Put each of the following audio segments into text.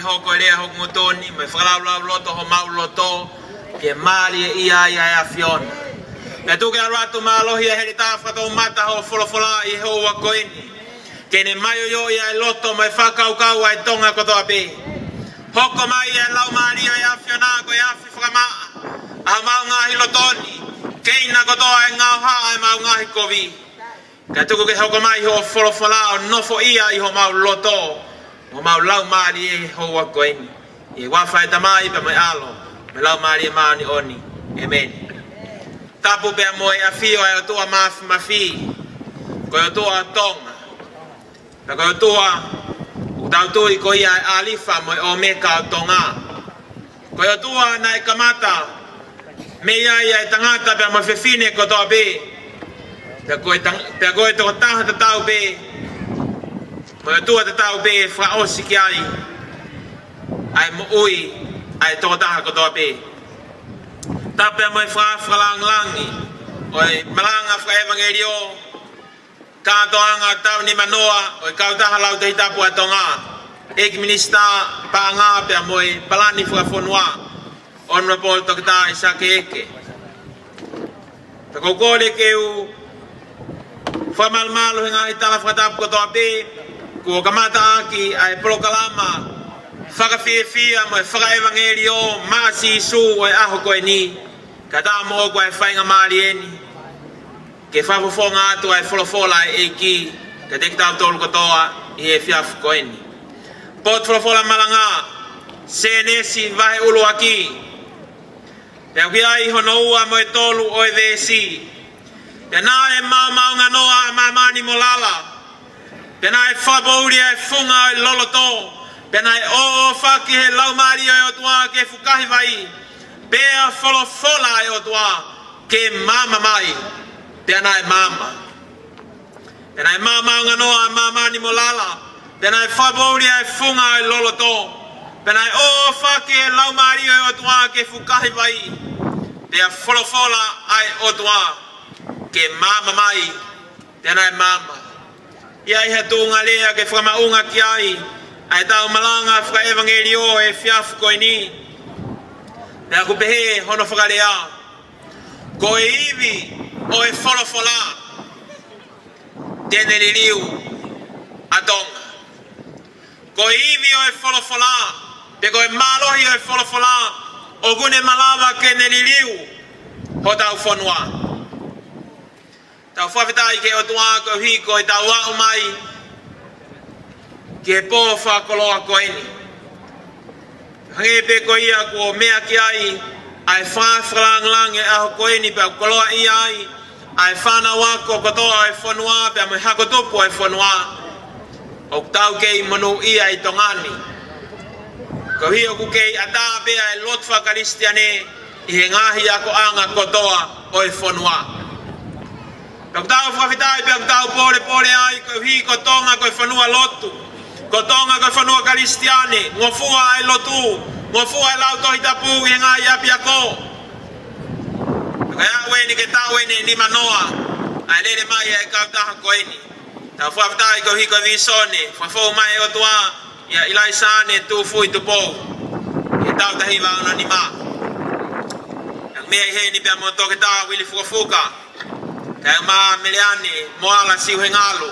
hoko rea hoko motoni, mai whakalau loto ho mau loto, ke mali e ia e afiona. Pea tuke arwatu maalohi e heri tāwhakato mata ho wholofola i ho wakoini. Ke ne maio yo ia e loto mai whakaukau ai tonga kotoa pe. Hoko mai e lau maria e afiona ko e afi whakamaa. A mau ngahi lotoni, keina kotoa e ngau haa e mau ngahi kovi. Ka tuku ke hoko mai ho wholofola o nofo ia i ho mau loto. Ho mau lau mari e ho wakoini. I wawhai tamai pa mai alo. Me lau mari e maani oni. Amen. Tapu pea moe a fio e o tua mafi. Ko e o tua tonga. Pe ko e o tua utautui ko ia e alifa moe o meka o tonga. Ko e o tua na e kamata. Me ia e tangata pea moe fefine ko toa be. Pea ko e toko taha tatau be. Moe tua tatau be fra osi ki ai. Ai mo ui ai toko taha ko toa be. Tapea moe fra lang langi. Oi malanga fra evangelio. Katoanga tau ni manoa. Oi kau taha lau te hitapu atonga. Eki minista paanga pea moe palani fra fonua. On rapol toki ta isake eke. Tako kore ke u whamalmalo hinga hitala whatapu kotoa be. Kua kamata aki ai polokalama. Whakawhiawhia mo e whakaevangelio maasi isu o e aho koe ni. Ka tā mo koe whainga maari eni. Ke whafofonga atu ai wholofola e eki. Ka teki tau tolu kotoa i e whiafu koe ni. Pot wholofola malanga. Senesi vahe ulu aki. Pea kia i hono ua mo e tolu o e vesi. Pea nā e mau nganoa a mamani mo lala. Pea nā e whabouri e funga e loloto. Pena e o whaki he laumari e o tua ke fukahi vai. Pea wholofola e o tua ke mama mai. Pena e mama. Pena e mama nganoa mama ni molala. Pena e whabouri e funga e loloto. Pena e o whaki he laumari e o tua ke fukahi vai. Pea wholofola ai o tua ke mama mai. Pena e mama. Ia iha tunga lea ke whamaunga ki ai. Ai tau malanga whaka evangelio e whiafu koe ni. Pea ku pehe hono whakarea. Ko e iwi o e wholofola. Tene li liu a tonga. Ko e iwi o e wholofola. Pe ko e malohi o e wholofola. O gune malawa ke ne li liu. Ho tau whanua. Tau whawhitai ke o tua ko hiko e tau wau mai. Ke po whakoloa koe ni. Hange pe ko ia ko mea ki ai. Ai whawhalang lang e aho koe ni pe koloa i ai. Ai whana wako kotoa e whanua pe ame hakotupu e whanua. O tau kei manu ia i tongani. Ko hio ku kei ata pea e lotfa karistiane. I he ngahi ako anga kotoa o e whanua. Ko tau whawhitai pe tau pore ai ko hiko tonga ko e whanua lotu. Ko tonga ko whanua karistiane, ngofua ai lotu, ngofua ai lau tohi tapu i ngā iapi ako. Kaya weni ke tau weni ni manoa, ai lere mai ai kautaha ko eni. Tau whawhitai ko hiko visone, whafou mai o tua, ia ilai sane tu fui tu pou. I tau tahi wauna ni ma. Ang mea he ni pia moto ke tau wili fukafuka. Kaya ma meleane, moala siu he ngalu,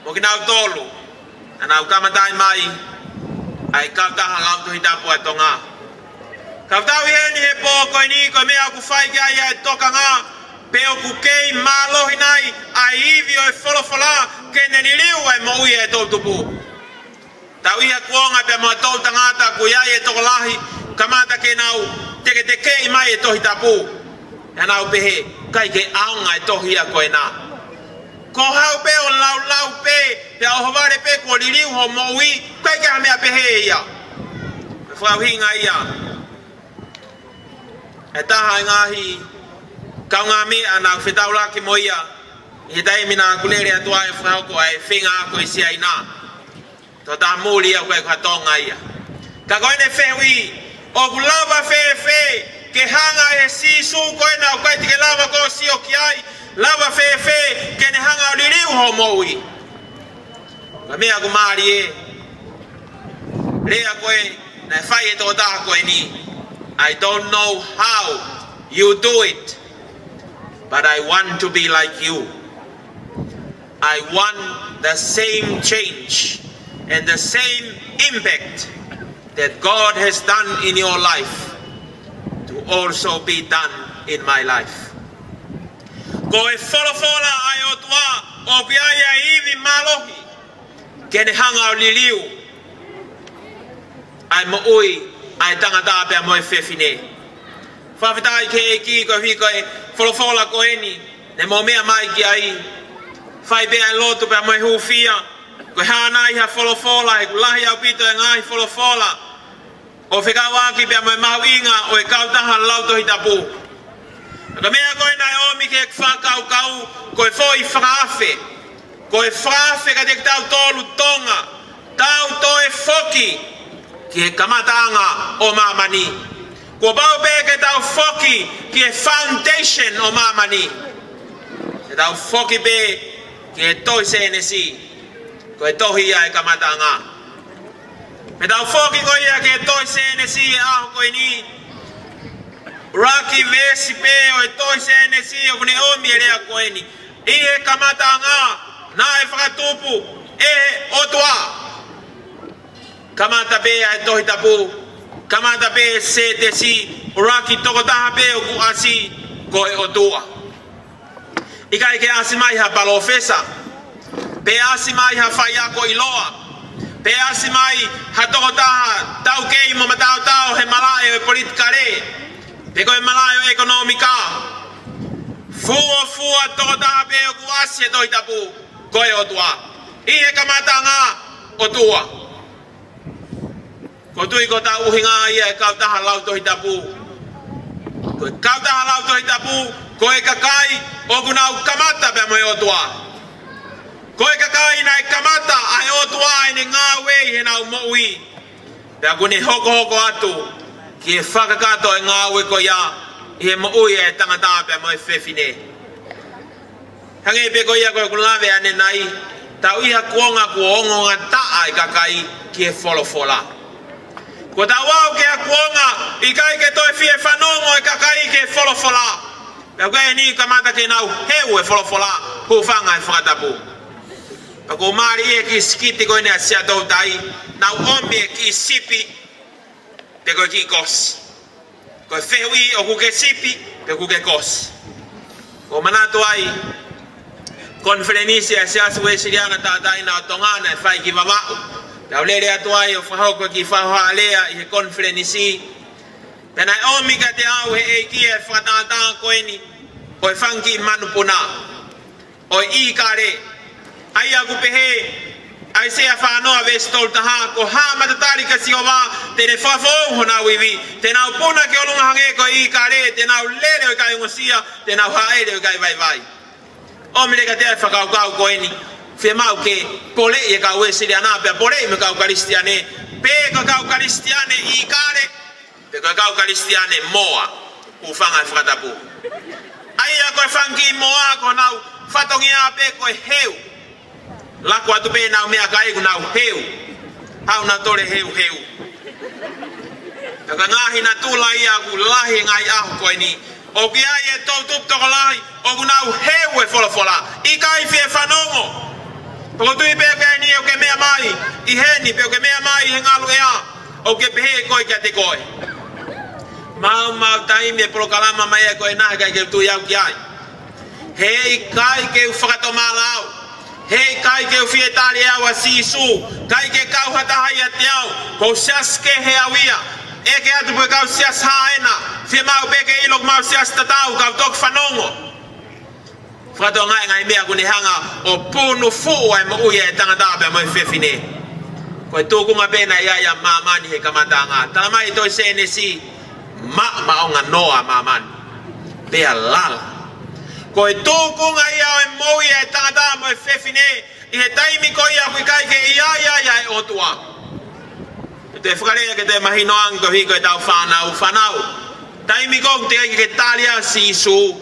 mo kinau tolu. Ana ukamatai mai ai kautaha lau tu hitapu a tonga. Kautau heni he po koe ni koe mea ku whai ki ai ai toka ngā. Peo ku kei mālohi nai ai iwi o e wholofola ke ne ni liu ai mo ui e tau tupu. Tau iha kuonga pe moa tau tangata ku iai e toko lahi kamata ke nau teke te kei mai e tohi tapu. E nau pehe kai ke aunga e tohi a koe nā. Ko hau pe o lau pe pe o hovare pe ko liliu ho moui kai ka mea pe he ia pe whau hinga ia e taha ngahi kau ngā mea nā whetau laki mo ia i he taimi nā kulere atua e whau ko ai whinga ako i sia ina to tā mūli au koe kua tonga ia ka koe ne whehui o ku lava whe ke hanga e sisu koe nā koe tike lava ko si o ki ai lava fe kene hanga o liriu ho moui. Ka mea ku maari e. Rea koe na fai e tō tā koe ni. I don't know how you do it, but I want to be like you. I want the same change and the same impact that God has done in your life to also be done in my life. Ko e wholofola ai o tua o piaia iwi malohi ke ne hanga o liliu ai mo ui ai tangata pia mo e whewhine. Whawhitai ke e ki ko hiko e wholofola ko eni ne mo mea mai ki ai whai bea e lotu pia mo e hufia ko hana iha wholofola he kulahi au pito e ngai wholofola o whikawaki pia mo e mahu inga o e kautaha lauto hitapu. Ka mea koe nai omi ke whakau kau koe fōi whaafe. Koe whaafe ka te tau tōlu tonga. Tau toe whoki ki he kamatanga o mamani. Ko bau pe ke tau whoki ki he foundation o mamani. Ke tau whoki pe ki he toi senesi. Koe tohi ai kamatanga. Me tau whoki koe ia ki he toi senesi e aho koe ni. Raki vesi pe o e toi senesi o kune omi e rea koe ni. I he kamatanga na e whakatupu e otua. Kamata pe e tohi tapu. Kamata pe se te si. Raki toko taha pe o ku asi koe otua. Ika ike asi mai ha palofesa. Pe asi mai ha whaiako iloa. Pe asi mai ha toko taha tau kei mo matau tau he malae o e politikare. Pe koe malayo ekonomika. Fua toko taha pe o kuasi e tohi tapu koe otua. I he kamatanga otua. Ko tui ko ta uhinga ia e kau taha lau tohi tapu. Koe kau taha lau tohi tapu koe kakai o kunau kamata pe mo e otua. Koe kakai na e kamata ai otua e ne ngā wei he nau moui. Pea kune hoko atu. Ki e whakakato e ngā ue ko ia, i he mo ui e tangata pe mo e whewhine. Hange pe ko ia koe kulawe ane nai, tau iha kuonga kuonga taa i kakai ki e wholofola. Ko tau au ke a kuonga, i kai ke toi fie whanongo e kakai ki e wholofola. Pea koe ni kamata ke nau heu e wholofola, hufanga e whakatapu. Pa ko maari e ki skiti koe ne a sia tau tai, nau omi e ki sipi, pe koe ki kos. Koe whehui o kuke sipi, pe kuke kos. Ko manatu ai, konferenisi a siasu e siriana tātai na o tongana e whai ki wawau. Tau lere atu ai o whahoko ki whahoa lea i he konferenisi. Pena e omi ka te au he eiki e whakatātā koe ni, o e whanki manupuna, o e i kare, ai aku pehe, ai se a whanoa ve stol taha ko ha matatari ka si ova te ne whafou hona wiwi te nau puna ke olunga hange ko i kare te nau lere o kai ungosia te nau haere o kai vai o mire ka te ai whakaukau ko eni whe mau ke pole e kau e siri anapea pole me kau karistiane pe ka kau karistiane i kare pe ka kau karistiane moa ufanga e whakatapu ai a koe whanki moa ko nau whatongia pe koe heu lako atu pe nau mea kai nau heu. Hau na tore heu. Taka ngahi na tula ia ku lahi ngai ahu koe ni. O ki ai e tau tup toko lahi, o ku nau heu e wholofola. I kai fie whanongo. Poko tui pe ke ni o ke mea mai, i heni pe o ke mea mai he ngalu ea. O ke pehe koe kia te koe. Mau taimi e prokalama mai e koe nahe kai ke tui au ki ai. Hei kai ke u whakato malau. Hei kai ke ufie tali au a sisu, kai ke kau hatahai a te au, kou sias ke he awia, e ke atu pe kau sias haena, fie mau pe ke ilok mau sias tatau, kau tok whanongo. Whakato ngai mea kune hanga o punu fuu ai mo uia e tangatape mo e whewhine. Koe tūkunga pena ia mamani he kamatanga, tala mai toi senesi, maonga noa mamani, pea lala. Koe tūkunga ia o e moui e tangata mo e whewhine i he taimi ko ia kui kai ke ia e otua. Te whakarea ke te mahinoang ko hiko e tau whanau. Taimi ko te kai ke talia sisu.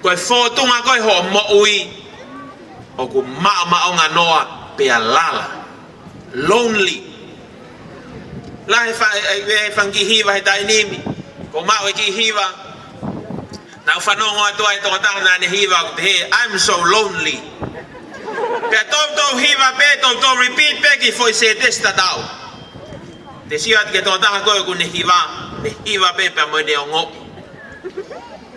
Koe whotunga koe ho moui o ku maonga noa pea lala. Lonely. la he fangi hiva he tai nimi ko mau e ki hiva na whanongo atua e toka tahana ne hiva ko te he I'm so lonely pe tau hiva pe tau repeat pe ki foi se testa tau te siat ke toka taha koe ku ne hiva pe pe mo ne ongo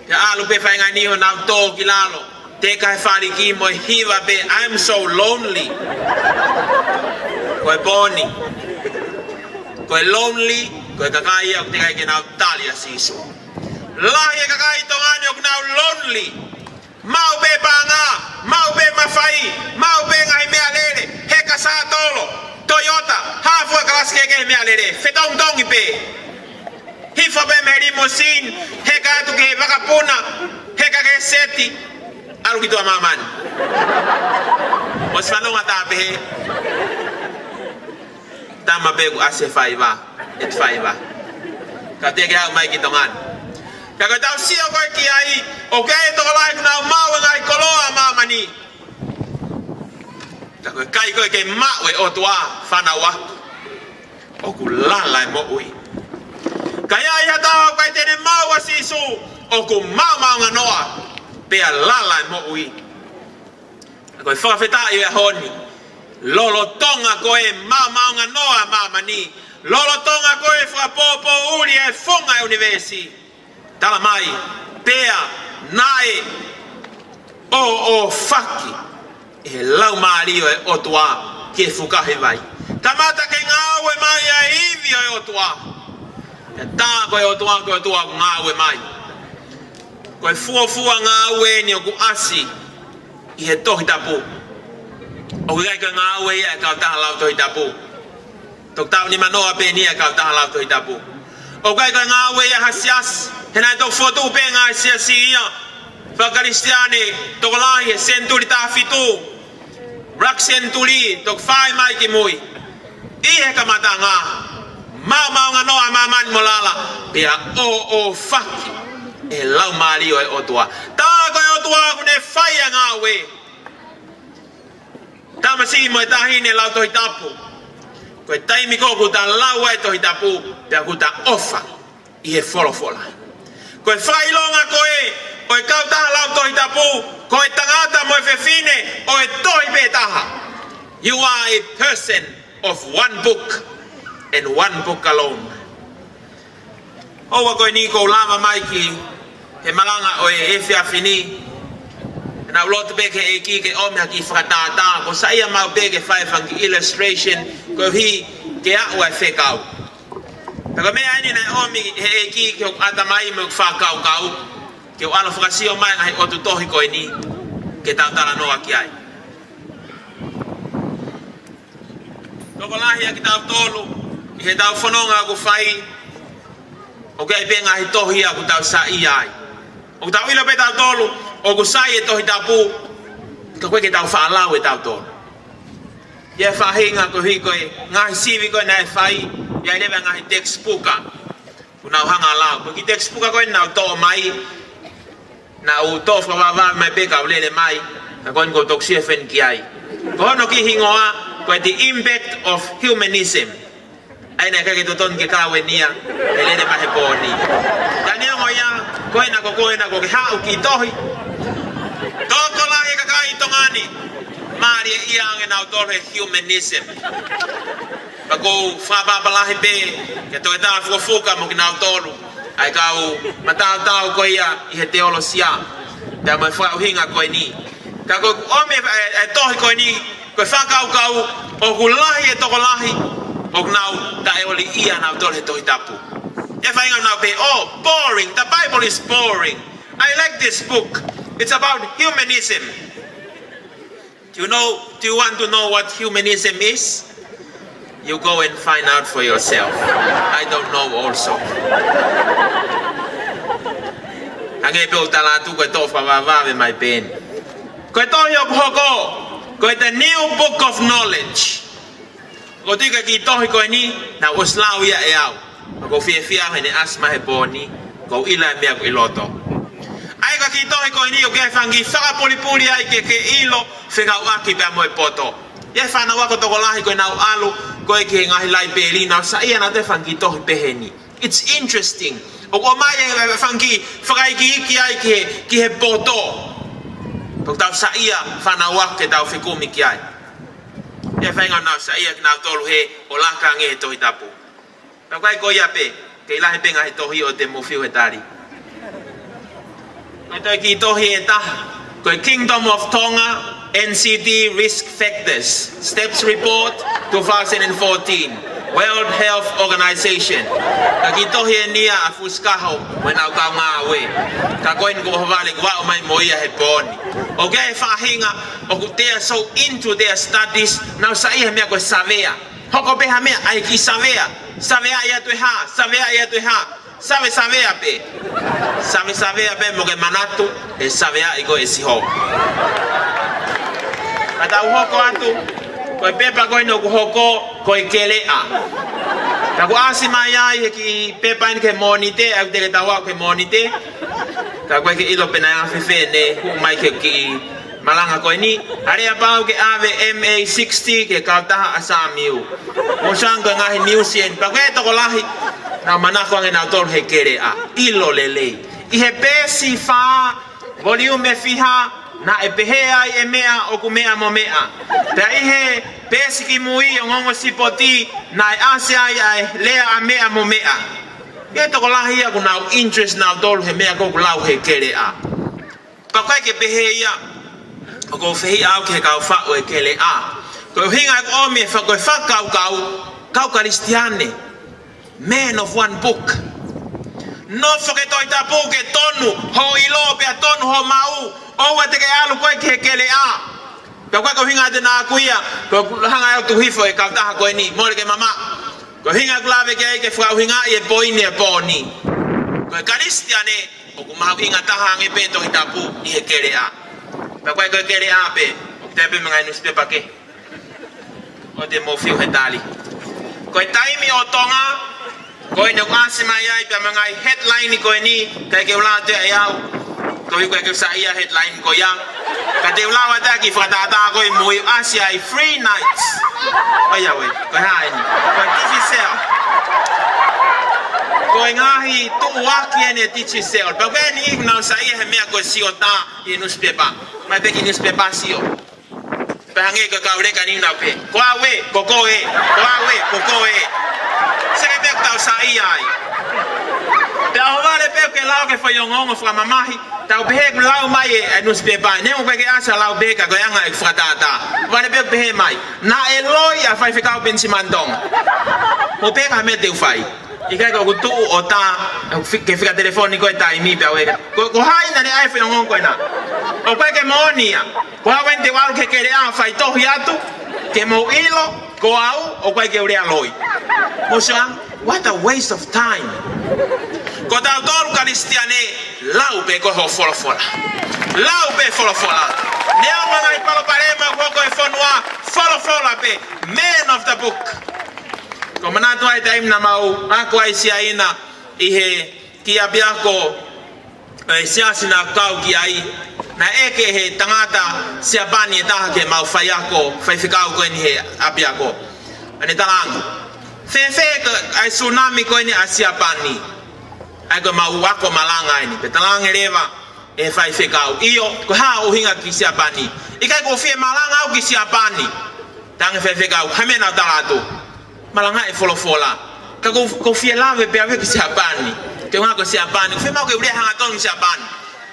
te alu pe whainga niho na tō ki lalo te kai whari ki mo hiva pe I'm so lonely koe boni koe lonely koe kakai au te kai ke nau talia sisu lahi e kakai tongani ok nau lonely mau be panga mau be mawhai mau be ngai mea lere heka sa tolo Toyota hafu e kalas keke mea lere fetong tongi pe hifa be meri mosin heka atu ke wakapuna heka ke seti alu kitua mamani os whanonga tape he tama begu ase faiva et faiva ka te ke hau mai ki tongan ka ka tau sio koe ki ai o ke e toko lai kuna mau ngai koloa mamani ka koe kai koe ke mau e o tua whana waku o ku lala e mo ui ka ia iha tau koe tene mau a sisu o ku mau nganoa pea lala e mo ui ka koe whakawheta i e honi lolo tonga koe mau nganoa mamani lolo tonga koe whakapopo uri e whonga e universi tala mai pea nae o whaki e lau maario e otua ke fukahe vai tamata ke ngāwe mai a iwi e otua e tā koe otua ngāwe mai koe fuafua ngāwe ni o ku asi i he tohi tapu o kai ka ngāwe ia e kau taha lau tohi tapu tok tau ni manoa pe ni e kau taha lau tohi tapu o kai ka ngāwe ia hasias hena tok fotu pe ngā siasi ia whakaristiane tok lahi e senturi taha fitu rak senturi tok whai mai ki mui i he kamata ngā mau ngā noa maman molala pia o whaki e lau mario e otua tā koe otua kune whai a ngāwe tamasi mo e tahine lau tohi tapu koe taimi koku ta lau e tohi tapu pia ku ta ofa i he wholofola koe whailonga koe o e kau taha lau tohi tapu koe tangata mo e whewhine o e tohi pe taha you are a person of one book and one book alone owa koe ni kou lama mai ki he malanga o e whiawhini na ulotu beke e ki ke omea ki whakatata ko saia mau beke whaiwhangi illustration ko hi ke au e whekau taka mea ini na omi he e ki ke o atamai mo whakau kau ke o ala whakasio mai ngahi o tu tohi koe ni ke tautara noa ki ai toko lahi a ki tau tolu i he tau whanonga ku whai o ke pe ngahi tohi a ku tau sa i ai o tau ilo pe tau tolu o ku sai e tohi tapu ka koe ke tau whaalau e tau tolu ia whahinga ko hi koe ngahi sivi koe na e whai ia lewa ngahi textbooka ku nau hanga lau ko ki textbooka koe nau tō mai na u tō whawawā mai peka u lele mai na koe ko tok CFN ki ai ko hono ki hingoa koe the impact of humanism aina kake toton ke kawe nia e lele mahe pōni tania ngoia koe na ko ke hau ki tohi toko lahi kakai tongani mari e iang e nau tore humanism pako whapapalahi pe ke toke tā fuka mo ki nau toru ai kau matau koe ia i he teolosia pia mai whau hinga koe ni ka koe ome e tohi koe ni koe whakau o ku lahi e toko lahi o nau ta e oli ia nau tore tohi tapu e whainga nau pe boring, the Bible is boring I like this book it's about humanism do you want to know what humanism is? You go and find out for yourself. I don't know also. Hange pe utala tu koe tō whawawāwe mai pen. Koe tō hiop hoko, koe the new book of knowledge. Ko tika ki tohi koe ni, na uslau ia e au. Ko whiawhia hene asma he pōni, ko ila e mea ko iloto. Ai ka ki tohi koe ni, o ke whangi whakapulipuli ai ke ilo, whekau aki pia moe poto. Ia whana wako toko lahi koe nau alu, koe ki ngahi lai peli na sa ia na te whanki tohi peheni. It's interesting. O ko mai e whanki whakai ki ai ki he poto. Pag tau sa ia whanawak ke tau whikumi ki ai. Ia whainga nau sa ia ki nau tolu he o laka nge he tohi tapu. Pag kai ko ia pe, ke ilahi pe ngahi tohi o te mofiu he tari. Kai toi ki tohi e taha. Koi Kingdom of Tonga, NCD Risk Factors, Steps Report 2014, World Health Organization. Kagitohi nia afuskaho when au ka nga we. Ka koin ko havale wa mai moia he poni. Okay, fahinga o they are so into their studies. Now sa ia me ko savea. Hoko be ha me ai ki savea. Savea ia tu ha, savea ia tu ha. Sabe pe. Sabe pe mo ke manatu e savea iko esiho. Ata uhoko atu ko pepa ko no hoko ko kelea. Ta ko asima ia ki pepa ni ke monite au te tawa ke monite. Ta ko ke ilo pena ya fefe ne hu mai ke ki malanga ko ni are apa ke ave MA60 ke kauta asamiu. Mo sanga ngahi newsien pa ko to ko lahi na manako ang inautor he kelea ilo lele. I he pesi fa volume fiha na epehea emea o kumea momea. Pea ihe pesi ki mui o ngongo sipoti na asia ai lea amea momea. Ia toko lahi aku nau interest nau tolu he mea koku lau he kelea. Pakai ke pehea o ko fehi au ke kau fa o e kelea. Ko hinga ko me fa ko fa kau kristiane. Man of one book. No foketo ita buke tonu ho ilo pe tonu ho mau o wate ke alu ko ke kelea. Ka ko hinga de na kuia ko hanga tu hifo e ka ta ko ni mo ke mama. Ko hinga klave ke fa hinga e boine boni. Ko kristiane o ku mau hinga ta hange pe to ita bu ni he kelea. Ka ko kelea pe te pe mga nus pe pa ke. O de mo fiu hetali. Ko taimi o tonga ko ino kasi mai pa mga headline ko ni kay ke wala te ayaw ko ke sa iya headline ko ya ka te wala wata ki fatata ko mo Asia free nights ayaw ko hain ko tifi sel ko ngahi tu waki ene tifi sel pa ni na sa iya me ko siota i newspaper ma te ki newspaper sio pa nge ka ka ure kanina pe ko awe ko Seke pek tau sa iai. Te ahomare pek ke lau ke whayongongo whamamahi. Tau pehek lau mai e newspaper. Nemo peke asa lau beka ko yanga e whatata. Wane pek pehe mai. Na e loi a whai whikau pensi mandong. Mo peka me te uwhai. Ika ko kutu o ta ke whika telefoni ko e ta imi pia weka. Ko hai na ne ai whayongongo koe na. O peke moonia. Ko hawen te waru ke kere a whai tohi atu. Ke mo ilo. Ko au o koe ke urea loi. Mosha, what a waste of time. Ko tau tolu kristiane lau pe ko ho folofola. Lau pe folofola. Neo mga ipalo parema ko e fonua folofola pe man of the book. Ko manatu ai taim na mau ako ai sia ina ihe ki abiako sia sina kau ki ai na eke he tangata sia bani ta ke mau fayako fai fikau ko ni he abiako. Ani talang fefe ai tsunami ko ni asia bani. Ai ko mau wako malanga ini petalang eleva e fai fikau iyo ko ha o hinga ki sia bani. Ikai ko fie malanga o ki sia bani. Tang fai fikau hamena talato. Malanga e folofola. Ka ko fie lave pe ave ki sia bani. Ke nga ko sia bani. Fe mau ke ure hanga ton sia bani.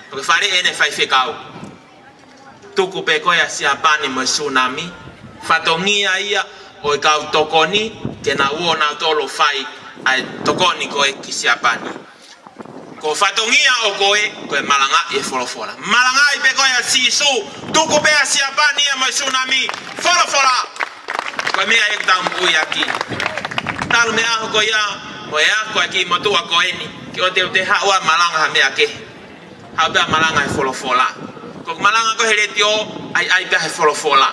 Porque fare ene fai ficau. Tuku pe ko ya sia bani mo tsunami. Fatongia ia o kau tokoni ke na uona tolo fai ai tokoni ko e ki sia bani. Ko fatongia o ko e malanga e folofola. Malanga i pe ko ya sisu. Tuku pe ya sia bani mo tsunami. Folofola. Ko me ai tam uiaki. Tal me a ko ya o ya ko aki mo tu ko eni. Ki o te hawa malanga me ake. Habia malanga e folofola. Ko malanga ko heretio ai pe folofola.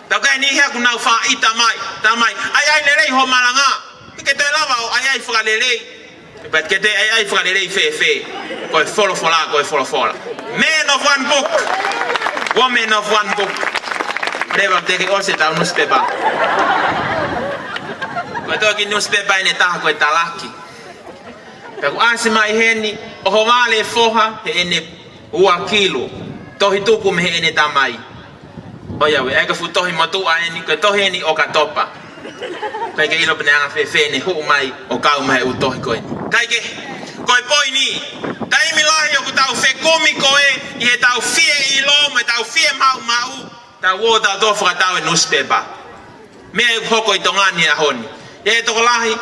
Ta ka ni he ku na fa ita mai. Ai lele ho malanga. Ke te lava ai fra lele. Bet ke te ai fra lele fe. Ko folofola. Man of one book. Woman of one book. Breva te ke o se ta newspaper. Ko toki newspaper ni taha ko talaki. Pero asi mai heni o homale foha he ene ua kilo. Tohi tuku me he ene tamai. Oya we ega fu tohi matu aeni ko tohi ni o katopa. Kai ke ilo penanga fe ne hu mai o kau mai u tohi ko ni. Kai ke koi poi ni. Tai milahi o ku tau fe komi koe I he tau fie ilo me tau fie mau. Ta wo ta do fra tau newspaper. Me hoko I tongani a honi. E to lahi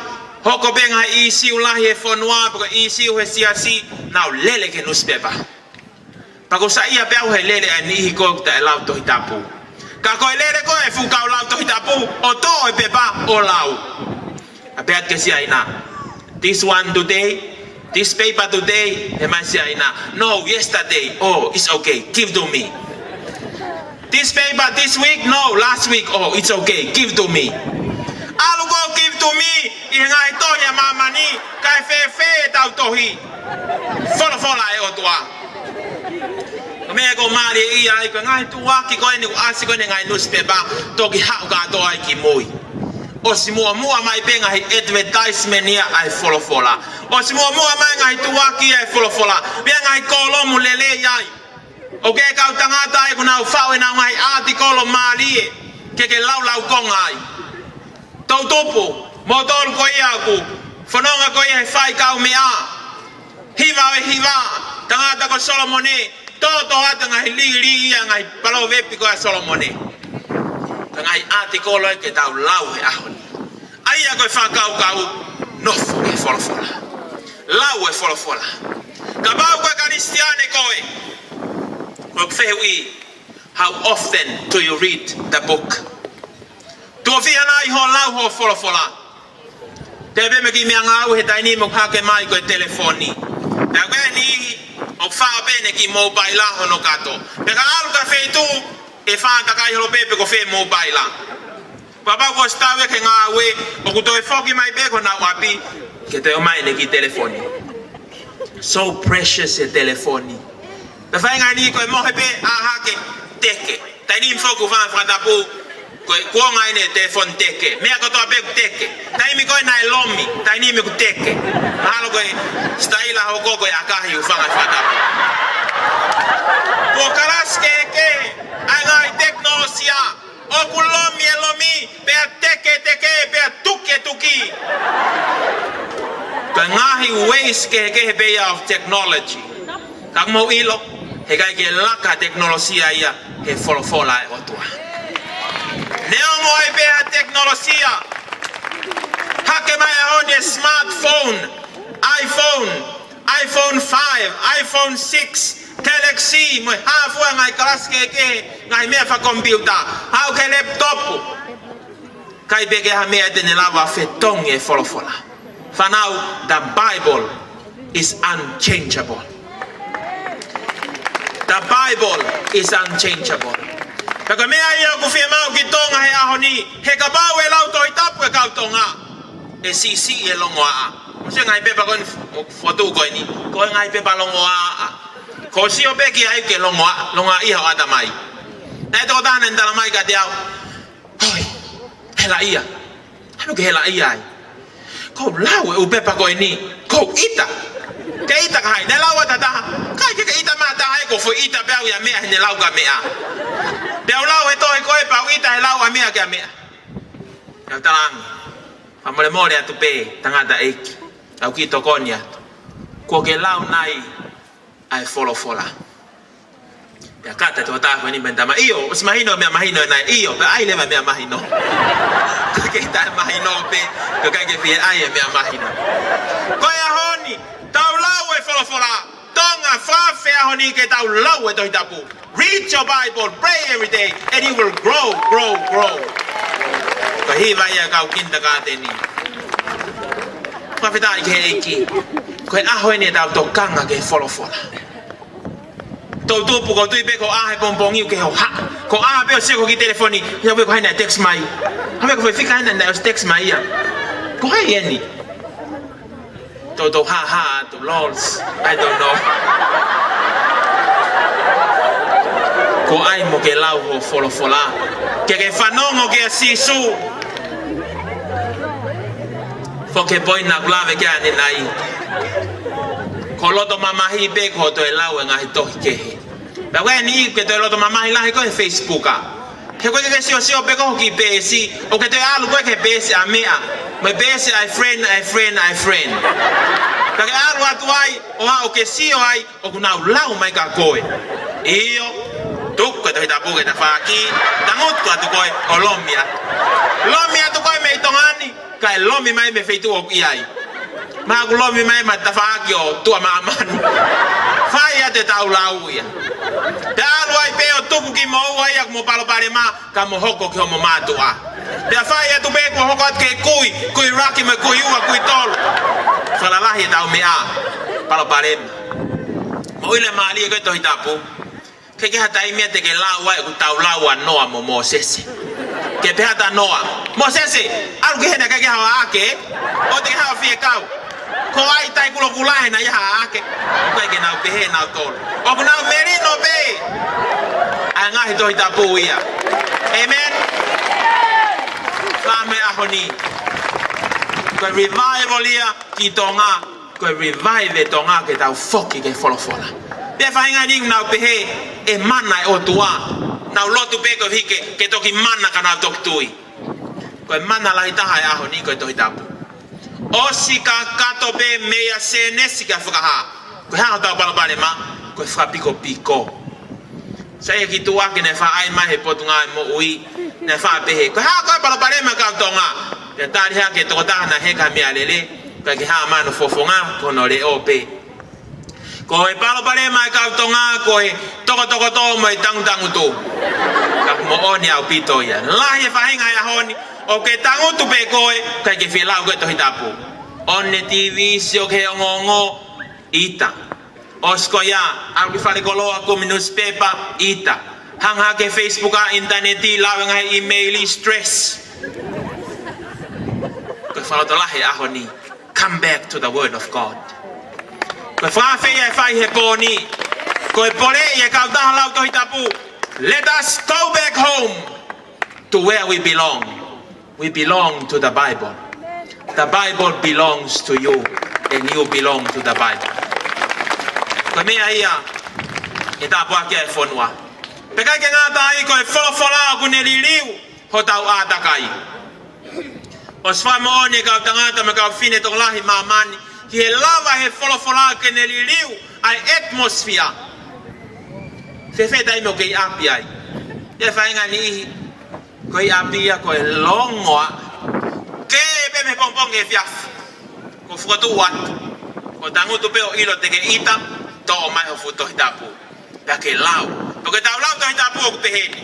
hoko benga I siu lahi e fonua porque I siu he siasi na lele ke newspaper. Pako sa ia pe au he lele ani hi ko ta lau to hitapu. Ka ko lele ko e fu ka lau to hitapu o to e pepa o lau. A pe at ke sia ina. This one today, this paper today, e mai sia ina. No, yesterday. Oh, it's okay. Give to me. This paper this week? No, last week. Oh, it's okay. Give to me. Alu go give to me. I ngai to ya mama ni. Kai fe tau tohi. Fola e o tua. Me go mari I ai ko ngai tu wa ki ko ni asi ko ni ngai newspaper to ki ha ga to ai ki moi. O si mua mai benga hi advertisement ia ai fola. O si mua mai ngai tu wa ki ai fola. Be ngai kolo mu lele ai. O ke ka tangata ai kuna fa we na ngai article mali ke lau kong ai. Tau topo motor ko ia ku. Fononga ko ia fai ka mea. Hiva tangata ko Solomone Toto ata ngai li ngai palo vepi ko Solomone. Ngai article ke tau lau he ahon. Ai ko fa kau no fola. Lau e fola. Ka bau ko Kristiane koe. Ko fewi how often do you read the book? Tu fi ana I ho lau ho fola. Tebe me ki me ngau he taini mo hake mai ko telefoni. Da ni o fa bene ki mobile hono kato pega alu ka fe tu e fa ta kai lo pepe ko fe mobile papa ko stave ke ngawe o ku to e foki mai be ko na wapi ke te o mai ne ki telefoni so precious e telefoni da fa ngani ko mo hebe a ha ke teke tani mfoko fa fra da po ko ngai ne telefon teke me ko to be teke tai mi ko na lomi tai ni mi ko teke halo ko style ho ko akahi u fa fata ko karas ke ai teknologia o ku lomi be teke be tuki ka ngahi ways ke be of technology kang mo ilo he ke laka teknologia ia he fola o tua Neongo ai bea teknologia. Hake mai ahone smartphone, iPhone 5, iPhone 6, Galaxy, mo hafu ngai kelas ke ngai me fa computer. Hau ke laptop. Kai bege ha me de lava fetong e fola. For now the Bible is unchangeable. The Bible is unchangeable. Pag me ayo ku fi mau ki tonga he ahoni he ka bawe lau to itapu e ka tonga e sisi e longoa mo se ngai pe pa kon foto ko ni ko ngai pe pa longoa ko si obeki ai ke longoa ia ada mai e to dan ndala mai ka diao hoi hela ia halo ke hela ia ai ko lau e pe pa ko ni ko ita ke ita ka hai de lau ta kai ke ita ma ta ai ko fo ita pe au ya me ne lau ka me a Deu lau e toi koe pau ita e lau a mea ke a mea. Kau talangi. Pamole mole atu pe tangata eki. Au ki tokoni atu. Ko ke lau nai ai fola. Ya kata tu tahu ni bentama iyo os mahino mea mahino nai iyo pe ai leva mea mahino. Ke ta mahino pe ko ka ke fie ai mea mahino. Ko ya honi tau lau e fola. Tonga fafe ahoni ke tau lau e toi tapu. Read your Bible, pray every day, and you will grow. Kahiva ia kau kinta ka teni. Mafita ke eki. Ko aho ni tau tokanga ke fola. Tau tupu ko tui pe ko ahe pompongi ke ho ha. Ko aha pe o se ko ki telefoni, ya pe ko haina text mai. Habe ko fika haina na text mai ia. Ko hai ni. Toto ha to lols. I don't know. Ko ai mo ke lau ho fola. Ke fanongo ke sisu. Porque boy na glave que ane nai. Koloto mamahi be ko to elawe ngahi to kehe. Ba ni que to loto mamahi la ko Facebook a. He ko ke sio be ko ki be si o ke te alu ko ke be si a mea. Me be si I friend. Ka ke alu atu ai o ke sio ai o kuna lau mai ka koe. Iyo tukko to hita puke ta faki. Tangotu atu koe Colombia. Colombia tu koe me tongani. Kai lomi mai me feitu o iai. Ma lomi mai matafakio tua maman. Fai te tau lau ia. Dalu ai peo tuku ki mo ai ak mo palo pare ma ka mo hoko ki mo matua. Te fai tu be ko hoko ke kui raki me kui ua kui tol. Fala lahi tau me a palo pare. Mo ile mali ke to hitapu. Ke hata ime te ke lau ai ku tau lau anoa mo Moses. Ke pe hata noa. Moses algo que hena ke hawa ake o te hawa fie kau. Ko ai tai kulo kulahe na ya ake. Ko ke na pe na tol. O na merino be. Anga hito hitapu ia. Amen. Fame ahoni. Ko revival ia ki tonga. Ko revive tonga ke tau foki ke folofola. Pe fa inga ding na pe e mana o tua. Na lotu pe ko hike ke toki mana kana tok tui. Ko mana la itaha ya ahoni ko to hitapu. Osika kato be meia se nesika fukaha. Ko ha ta bala bale ma ko fa piko. Saya gitu wa ke ne fa ai mai he potunga mo ui ne fa be he. Ko ha ko bala bale ma ka tonga. Ya tari ha ke to ta na he ka mi alele. Ko ke ha ma no fofonga ko no le ope. Ko e bala bale ma ka tonga ko e toko to mo tang tu. Ka mo oni au pito ya. La he fa hinga ya honi. O ke tango tu pe koe kai ke filau ko to hitapu. On TV sio ke ngongo ita. Osko ya au ki fale kolo ako newspaper ita. Hang ha ke Facebook a internet lawe ngai email stress. Ko fala to lahi ahoni. Come back to the word of God. Ko fa fe ya fa he poni. Ko pole ye ka da lau to hitapu. Let us go back home to where we belong. We belong to the Bible. The Bible belongs to you and you belong to the Bible. Kami aiya ita po akia fonwa. Peka ke ngata ai ko fola ku neliliu hotau atakai. Osfa mo ni ka tangata me ka fine to lahi mamani ki lava he fola ke neliliu ai atmosphere. Fefe dai mo ke api ai. Ye fa ngani ko apia ko longoa ke be me pompong e fiaf ko fuatu wat ko tangu tu pe o ilo te ke ita to mai ho futo hitapu ya ke lau porque ta lau to hitapu ko pe heni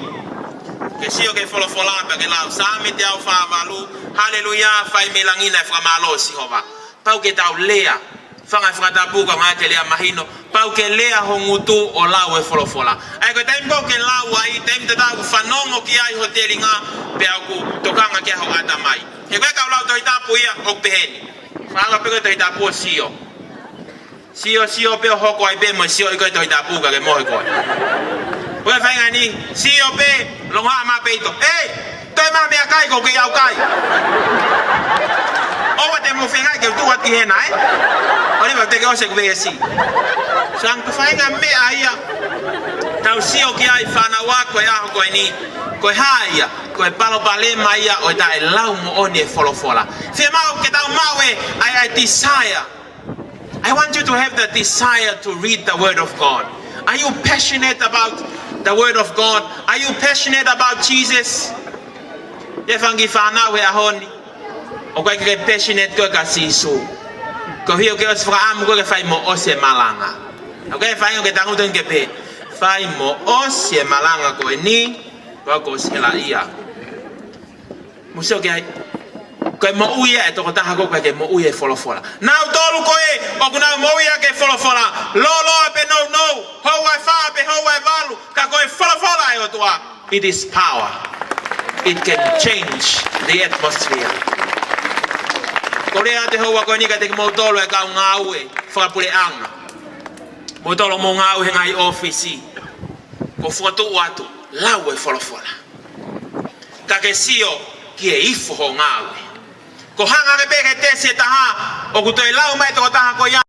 ke sio ke fola pa ke lau sami te au fa malu haleluya fa melangina fra malo si hova pau ke ta lea fanga tapu ko ma ke lea mahino pau ke lea hongutu o lau e fola ai ko tempo ke lau ai tem te ta fanongo ki ai hotelinga pe aku tokanga ke ho ata mai he ko ka lau to hitapu ia o peheni fanga pe ko to hitapu sio pe ho ko ai be mo sio ko to hitapu ka ke mo ko ko fa ngani sio pe lo ha ma pe to te ma me kai ko ke au kai o te mo fenga ke tu ati he nai ori ba te ke o se ve si sang ko fa ngame aia tau sio ki ai fana wa ko ya ko ni ko haia ko palo bale mai o ta lau mo oni fola fe mau ke tau mawe I desire. I want you to have the desire to read the word of God. Are you passionate about the word of God? Are you passionate about Jesus? Defangi fana we ahoni o ko ke passionate ko ka sisu ko hio ke os fra am ko ke fai mo ose malanga o ke fai ko tangu ten ke pe fai mo ose malanga ko ni ko se la ia muso ke ko mo uya to ko ta ko ke mo uya fola now tolu ko o kuna mo uya ke fola lo pe no ho wa fa pe ho wa valu ka ko fola yo to it is power. It can change the atmosphere. Korea te hoa ko ni ka te motolo e ka ngawe fa pule anga. Motolo mo ngawe ngai office. Ko foto watu lawe fola. Ka ke sio ki e ifo ho ngawe. Ko hanga ke peke te se taha o ku te lau mai to taha ko ya